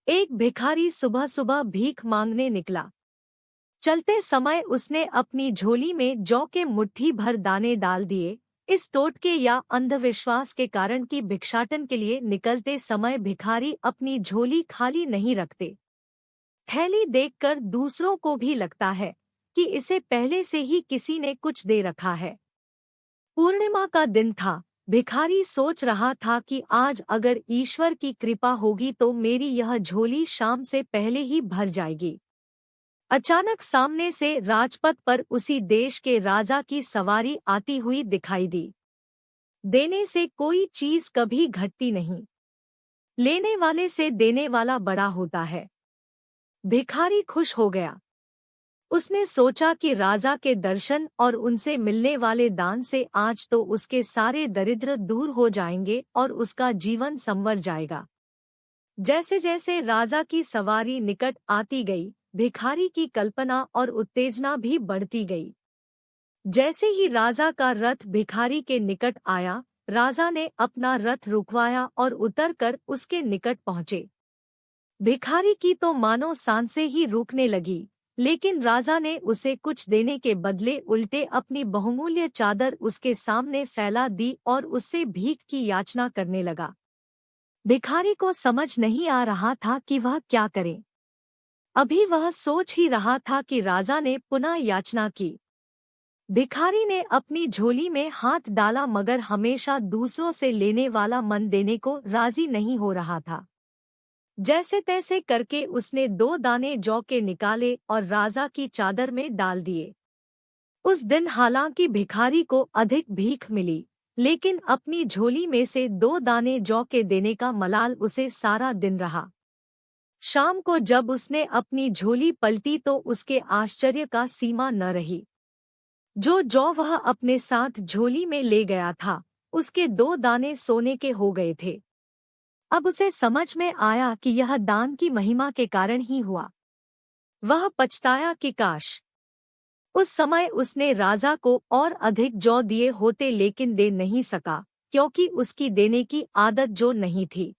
एक भिखारी सुबह सुबह भीख मांगने निकला। चलते समय उसने अपनी झोली में जौ के मुट्ठी भर दाने डाल दिए। इस टोटके या अंधविश्वास के कारण कि भिक्षाटन के लिए निकलते समय भिखारी अपनी झोली खाली नहीं रखते। थैली देखकर दूसरों को भी लगता है कि इसे पहले से ही किसी ने कुछ दे रखा है। पूर्णिमा का दिन था। भिखारी सोच रहा था कि आज अगर ईश्वर की कृपा होगी तो मेरी यह झोली शाम से पहले ही भर जाएगी। अचानक सामने से राजपथ पर उसी देश के राजा की सवारी आती हुई दिखाई दी। देने से कोई चीज कभी घटती नहीं, लेने वाले से देने वाला बड़ा होता है। भिखारी खुश हो गया। उसने सोचा कि राजा के दर्शन और उनसे मिलने वाले दान से आज तो उसके सारे दरिद्र दूर हो जाएंगे और उसका जीवन संवर जाएगा। जैसे जैसे राजा की सवारी निकट आती गई, भिखारी की कल्पना और उत्तेजना भी बढ़ती गई। जैसे ही राजा का रथ भिखारी के निकट आया, राजा ने अपना रथ रुकवाया और उतरकर उसके निकट पहुंचे। भिखारी की तो मानो सांसें ही रुकने लगी, लेकिन राजा ने उसे कुछ देने के बदले उल्टे अपनी बहुमूल्य चादर उसके सामने फैला दी और उससे भीख की याचना करने लगा। भिखारी को समझ नहीं आ रहा था कि वह क्या करे। अभी वह सोच ही रहा था कि राजा ने पुनः याचना की। भिखारी ने अपनी झोली में हाथ डाला मगर हमेशा दूसरों से लेने वाला मन देने को राजी नहीं हो रहा था। जैसे तैसे करके उसने 2 दाने जौ के निकाले और राजा की चादर में डाल दिए। उस दिन हालांकि भिखारी को अधिक भीख मिली, लेकिन अपनी झोली में से 2 दाने जौ के देने का मलाल उसे सारा दिन रहा। शाम को जब उसने अपनी झोली पलटी तो उसके आश्चर्य का सीमा न रही। जो जौ वह अपने साथ झोली में ले गया था, उसके 2 दाने सोने के हो गए थे। अब उसे समझ में आया कि यह दान की महिमा के कारण ही हुआ। वह पछताया कि काश उस समय उसने राजा को और अधिक जौ दिए होते, लेकिन दे नहीं सका क्योंकि उसकी देने की आदत जो नहीं थी।